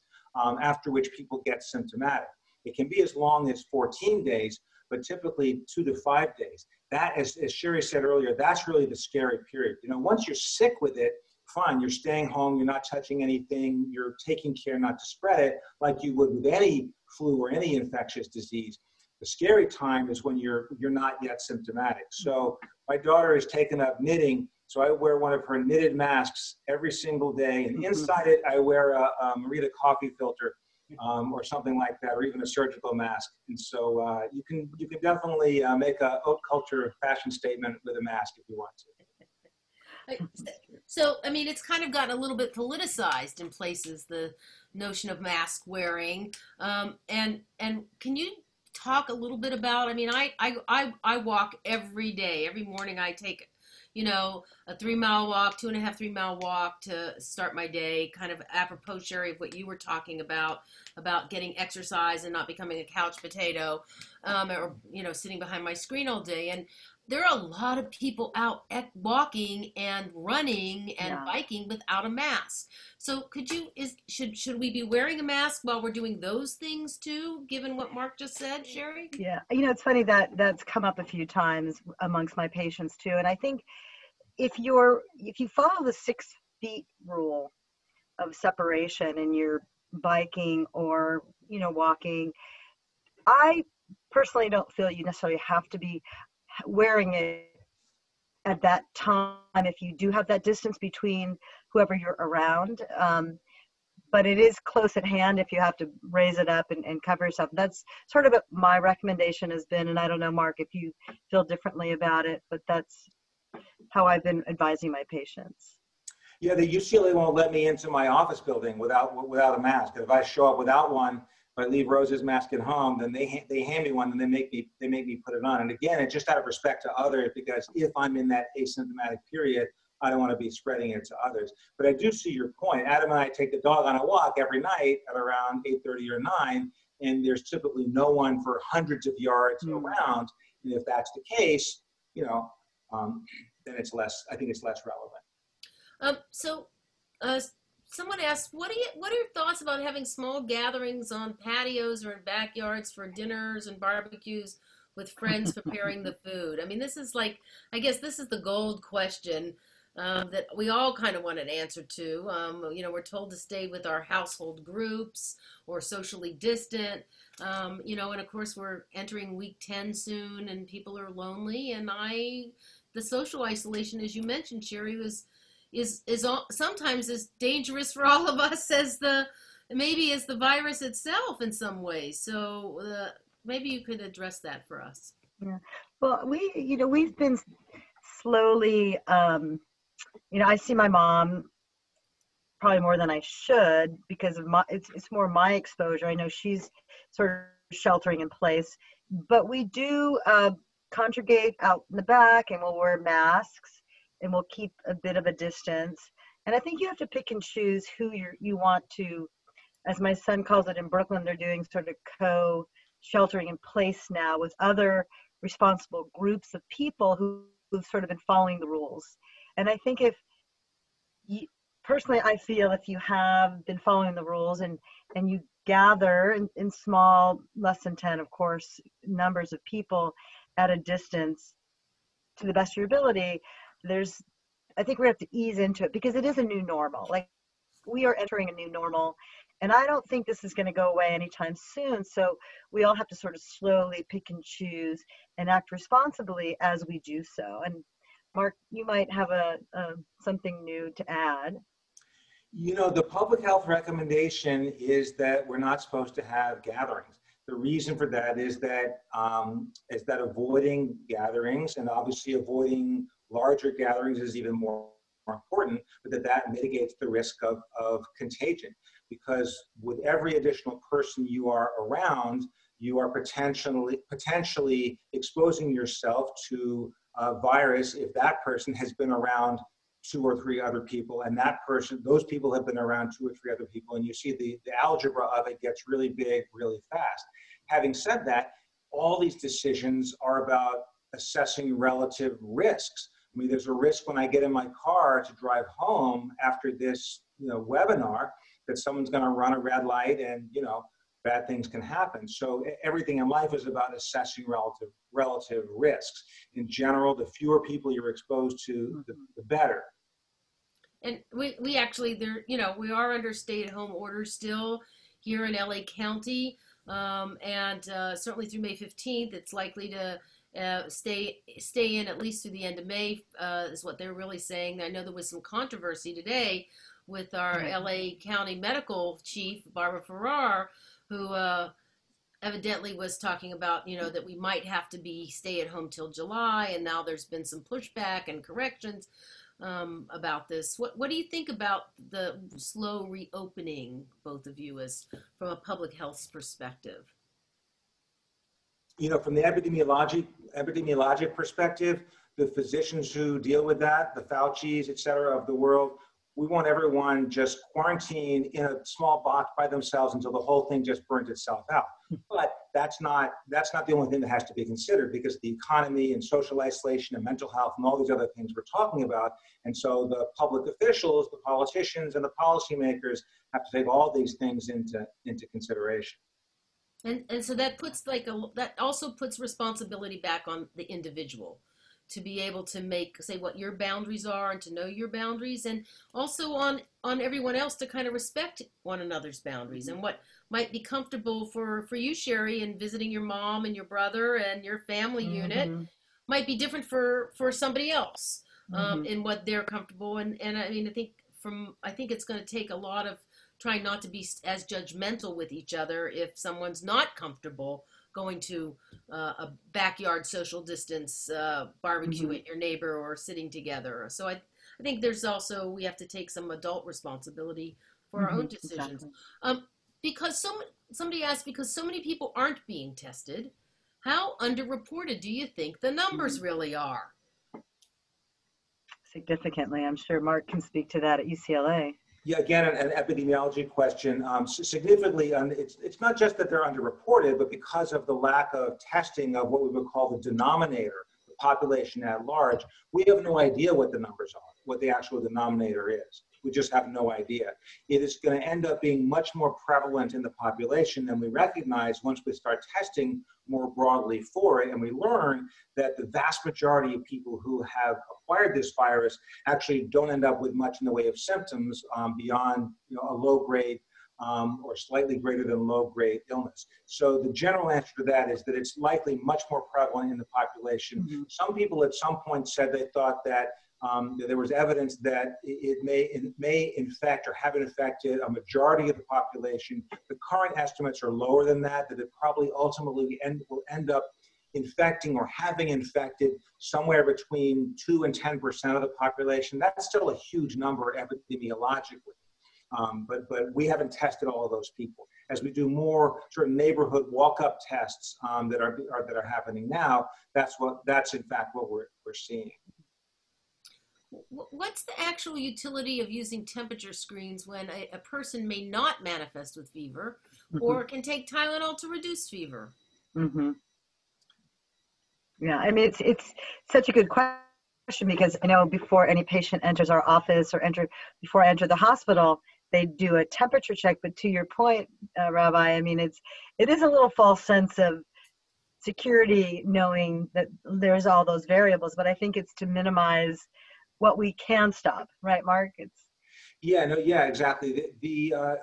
after which people get symptomatic. It can be as long as 14 days, but typically 2 to 5 days. That, as Sherry said earlier, that's really the scary period. You know, once you're sick with it, fine, you're staying home, you're not touching anything, you're taking care not to spread it like you would with any flu or any infectious disease. The scary time is when you're not yet symptomatic. So my daughter has taken up knitting, so I wear one of her knitted masks every single day, and inside it I wear a Merita coffee filter or something like that, or even a surgical mask. And so you can definitely make a haute culture fashion statement with a mask if you want to. So, I mean, it's kind of gotten a little bit politicized in places, the notion of mask wearing. And can you talk a little bit about, I mean, I walk every day. Every morning I take, you know, a 3-mile walk, 2.5, 3-mile walk to start my day, kind of apropos, Sherry, of what you were talking about getting exercise and not becoming a couch potato, or, you know, sitting behind my screen all day. And there are a lot of people out walking and running and biking without a mask. So should we be wearing a mask while we're doing those things too, given what Mark just said, Sherry? Yeah, you know, it's funny that that's come up a few times amongst my patients too. And I think if you follow the 6 feet rule of separation and you're biking or, you know, walking, I personally don't feel you necessarily have to be wearing it at that time if you do have that distance between whoever you're around. But it is close at hand if you have to raise it up and cover yourself. That's sort of what my recommendation has been. And I don't know, Mark, if you feel differently about it, but that's how I've been advising my patients. Yeah, the UCLA won't let me into my office building without a mask. If I show up without one, if I leave Rose's mask at home, then they hand me one and they make me put it on. And again, it's just out of respect to others, because if I'm in that asymptomatic period, I don't want to be spreading it to others. But I do see your point. Adam and I take the dog on a walk every night at around 8:30 or 9, and there's typically no one for hundreds of yards around. And if that's the case, you know, then it's less. I think it's less relevant. Someone asked, what are your thoughts about having small gatherings on patios or in backyards for dinners and barbecues with friends preparing the food? I mean, this is like, I guess this is the gold question that we all kind of want an answer to. You know, we're told to stay with our household groups or socially distant. You know, and of course we're entering week 10 soon and people are lonely. And the social isolation, as you mentioned, Sherry, is sometimes as dangerous for all of us as the virus itself in some ways. So maybe you could address that for us. Yeah. Well, we've been slowly, you know, I see my mom probably more than I should because of it's more my exposure. I know she's sort of sheltering in place, but we do congregate out in the back and we'll wear masks and we'll keep a bit of a distance. And I think you have to pick and choose who you want to, as my son calls it in Brooklyn, they're doing sort of co-sheltering in place now with other responsible groups of people who've sort of been following the rules. And I think personally, I feel if you have been following the rules and you gather in small, less than 10, of course, numbers of people at a distance to the best of your ability, I think we have to ease into it because it is a new normal. Like, we are entering a new normal, and I don't think this is going to go away anytime soon. So we all have to sort of slowly pick and choose and act responsibly as we do so. And Mark, you might have something new to add. You know, the public health recommendation is that we're not supposed to have gatherings. The reason for that is that avoiding gatherings, and obviously avoiding larger gatherings is even more important, but that mitigates the risk of contagion. Because with every additional person you are around, you are potentially exposing yourself to a virus if that person has been around 2 or 3 other people, and those people have been around 2 or 3 other people, and you see the algebra of it gets really big really fast. Having said that, all these decisions are about assessing relative risks. I mean, there's a risk when I get in my car to drive home after this, you know, webinar, that someone's going to run a red light and, you know, bad things can happen. So everything in life is about assessing relative risks. In general, the fewer people you're exposed to, the better. And we actually, we are under stay-at-home orders still here in LA County, and certainly through May 15th, it's likely to stay in at least through the end of May, is what they're really saying. I know there was some controversy today with our LA County Medical Chief, Barbara Ferrer, who evidently was talking about, you know, that we might have to be stay at home till July, and now there's been some pushback and corrections about this. What do you think about the slow reopening, both of you, as from a public health perspective? You know, from the epidemiologic perspective, the physicians who deal with that, the Faucis, et cetera, of the world, we want everyone just quarantined in a small box by themselves until the whole thing just burns itself out. But that's not the only thing that has to be considered, because the economy and social isolation and mental health and all these other things we're talking about. And so the public officials, the politicians, and the policymakers have to take all these things into consideration. And so that puts that also puts responsibility back on the individual. to be able to say what your boundaries are and to know your boundaries, and also on everyone else to kind of respect one another's boundaries and what might be comfortable for you, Sherry, and visiting your mom and your brother and your family unit might be different for somebody else in what they're comfortable. And I mean, I think it's going to take a lot of trying not to be as judgmental with each other if someone's not comfortable going to a backyard social distance barbecue at your neighbor or sitting together. So I think we have to take some adult responsibility for our own decisions. Exactly. Because somebody asked, because so many people aren't being tested, how underreported do you think the numbers really are? Significantly. I'm sure Mark can speak to that at UCLA. Yeah, again, an epidemiology question. Significantly, it's not just that they're underreported, but because of the lack of testing of what we would call the denominator, the population at large, we have no idea what the numbers are, what the actual denominator is. We just have no idea. It is going to end up being much more prevalent in the population than we recognize once we start testing more broadly for it. And we learn that the vast majority of people who have acquired this virus actually don't end up with much in the way of symptoms beyond a low-grade or slightly greater than low-grade illness. So the general answer to that is that it's likely much more prevalent in the population. Some people at some point said they thought that there was evidence that it may infect or have infected a majority of the population. The current estimates are lower than that, that it probably ultimately will end up infecting or having infected somewhere between 2 and 10% of the population. That's still a huge number epidemiologically. But we haven't tested all of those people. As we do more sort of neighborhood walk-up tests that are happening now, that's in fact what we're seeing. What's the actual utility of using temperature screens when a person may not manifest with fever or can take Tylenol to reduce fever? Yeah, I mean, it's such a good question, because I know before any patient enters our office or before I enter the hospital, they do a temperature check. But to your point, Rabbi, I mean, it is a little false sense of security knowing that there's all those variables, but I think it's to minimize what we can stop, right, Mark? Exactly.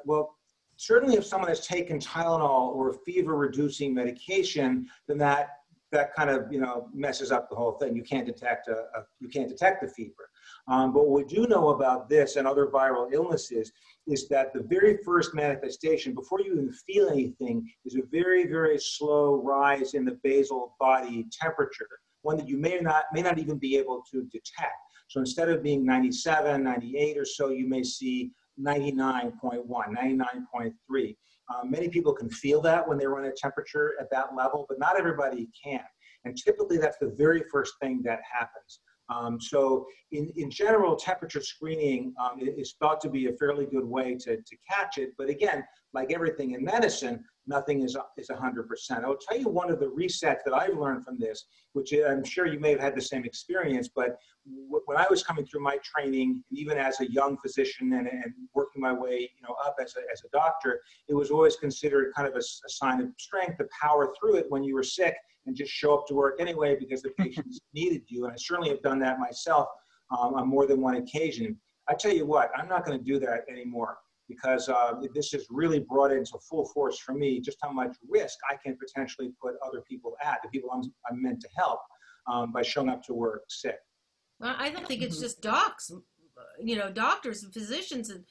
Well, certainly if someone has taken Tylenol or fever-reducing medication, then that kind of messes up the whole thing. You can't detect the fever. But what we do know about this and other viral illnesses is that the very first manifestation, before you even feel anything, is a very, very slow rise in the basal body temperature, one that you may not even be able to detect. So instead of being 97, 98 or so, you may see 99.1, 99.3. Many people can feel that when they run a temperature at that level, but not everybody can. And typically that's the very first thing that happens. So in general, temperature screening is thought to be a fairly good way to catch it. But again, like everything in medicine, nothing is 100%. I'll tell you one of the resets that I've learned from this, which I'm sure you may have had the same experience, but when I was coming through my training, even as a young physician and working my way up as a doctor, it was always considered kind of a sign of strength to power through it when you were sick and just show up to work anyway because the patients needed you. And I certainly have done that myself on more than one occasion. I tell you what, I'm not going to do that anymore, because this has really brought into full force for me just how much risk I can potentially put other people at, the people I'm meant to help, by showing up to work sick. Well, I don't think it's just docs, doctors and physicians, and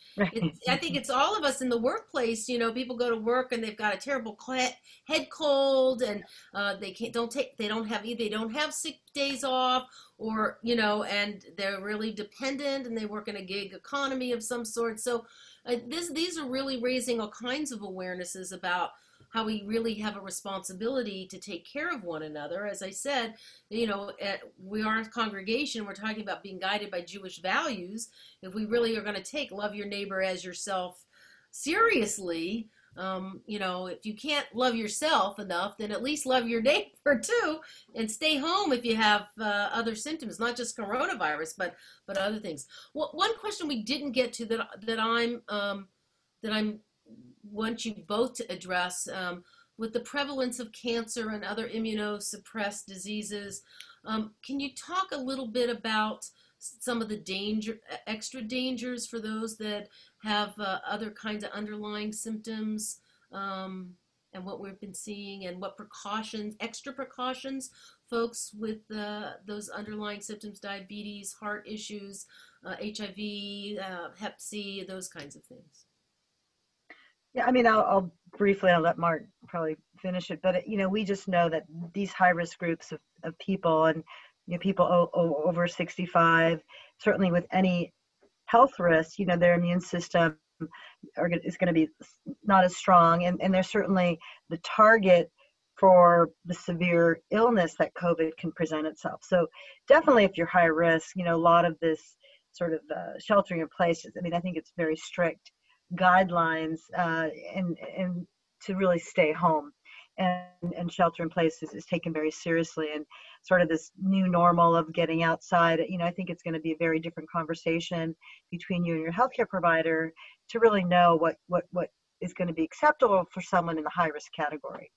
I think it's all of us in the workplace. People go to work and they've got a terrible head cold, and they don't have sick days off, or and they're really dependent, and they work in a gig economy of some sort. So these are really raising all kinds of awarenesses about how we really have a responsibility to take care of one another. As I said, we are a congregation. We're talking about being guided by Jewish values. If we really are going to take love your neighbor as yourself seriously, if you can't love yourself enough, then at least love your neighbor too, and stay home if you have other symptoms, not just coronavirus, but other things. Well, one question we didn't get to that I'm want you both to address, with the prevalence of cancer and other immunosuppressed diseases, Can you talk a little bit about some of the extra dangers for those that have other kinds of underlying symptoms, and what we've been seeing, and what extra precautions folks with those underlying symptoms, diabetes, heart issues, HIV, Hep C, those kinds of things? Yeah, I mean, I'll briefly, I'll let Mark probably finish it, but we just know that these high risk groups of people, and people over 65, certainly with any health risk, their immune system is going to be not as strong, and they're certainly the target for the severe illness that COVID can present itself. So definitely, if you're high risk, a lot of this sort of sheltering in place, I mean, I think it's very strict guidelines, and to really stay home, and shelter in place is taken very seriously, and sort of this new normal of getting outside. I think it's going to be a very different conversation between you and your healthcare provider to really know what is going to be acceptable for someone in the high risk category.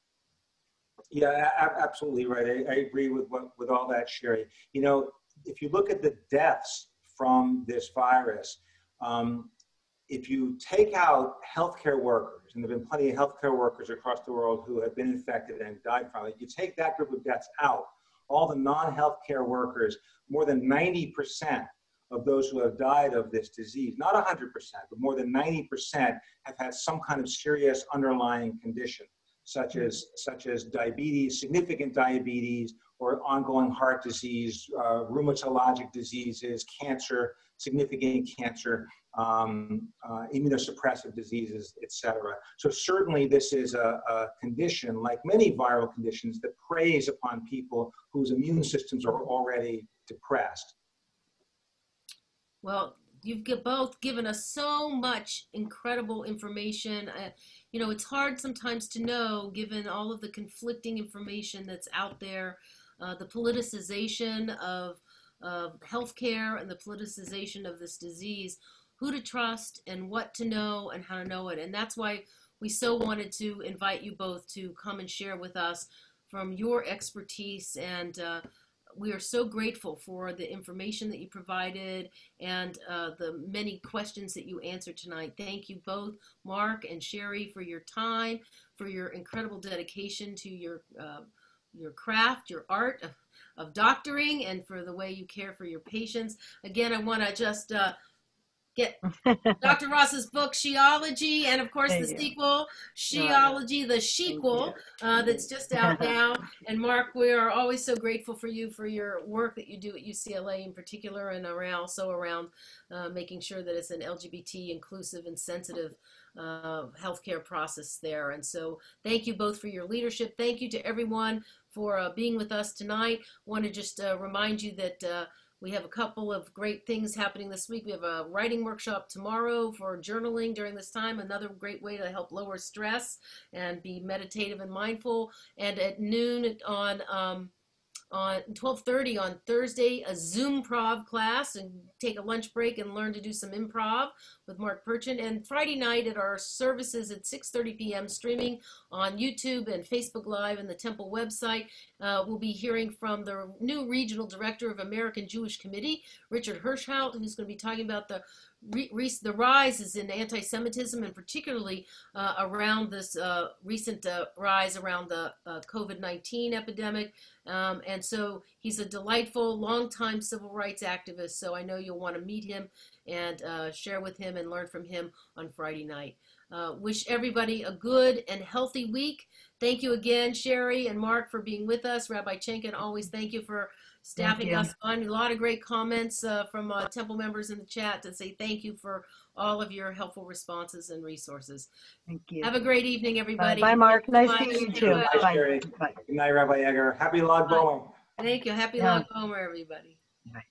Yeah, absolutely right. I agree with all that, Sherry. If you look at the deaths from this virus, if you take out healthcare workers, and there have been plenty of healthcare workers across the world who have been infected and died from it, you take that group of deaths out, all the non-healthcare workers, more than 90% of those who have died of this disease, not 100%, but more than 90% have had some kind of serious underlying condition, such as diabetes, significant diabetes, or ongoing heart disease, rheumatologic diseases, cancer, significant cancer, immunosuppressive diseases, etc. So certainly this is a condition, like many viral conditions, that preys upon people whose immune systems are already depressed. Well, you've both given us so much incredible information. It's hard sometimes to know, given all of the conflicting information that's out there, the politicization of healthcare and the politicization of this disease, who to trust and what to know and how to know it. And that's why we so wanted to invite you both to come and share with us from your expertise. And we are so grateful for the information that you provided and the many questions that you answered tonight. Thank you both, Mark and Sherry, for your time, for your incredible dedication to your craft, your art of doctoring, and for the way you care for your patients. Again, I want to just get Dr. Ross's book, Sheology, and of course the sequel, Sheology, the Shequel, that's just out now. And Mark, we are always so grateful for you for your work that you do at UCLA in particular, and also around making sure that it's an LGBT inclusive and sensitive healthcare process there. And so thank you both for your leadership. Thank you to everyone for being with us tonight. I want to just remind you that we have a couple of great things happening this week. We have a writing workshop tomorrow for journaling during this time, another great way to help lower stress and be meditative and mindful. And at noon on 12:30 on Thursday, a Zoom Prov class, and take a lunch break and learn to do some improv with Mark Purchin. And Friday night at our services at 6:30 p.m. streaming on YouTube and Facebook Live and the Temple website. We'll be hearing from the new Regional Director of American Jewish Committee, Richard Hirschhout, who's going to be talking about the rises in anti-Semitism, and particularly around this recent rise around the COVID-19 epidemic. And so he's a delightful, longtime civil rights activist, so I know you'll want to meet him and share with him and learn from him on Friday night. Wish everybody a good and healthy week. Thank you again, Sherry and Mark, for being with us. Rabbi Chenkin, always thank you for staffing us on. A lot of great comments from Temple members in the chat to say thank you for all of your helpful responses and resources. Thank you. Have a great evening, everybody. Bye, Mark. Nice seeing you too. Bye, Sherry. Bye. Good night, Rabbi Yeager. Happy Log Bowen. Thank you. Happy Log Bowen, everybody. Bye.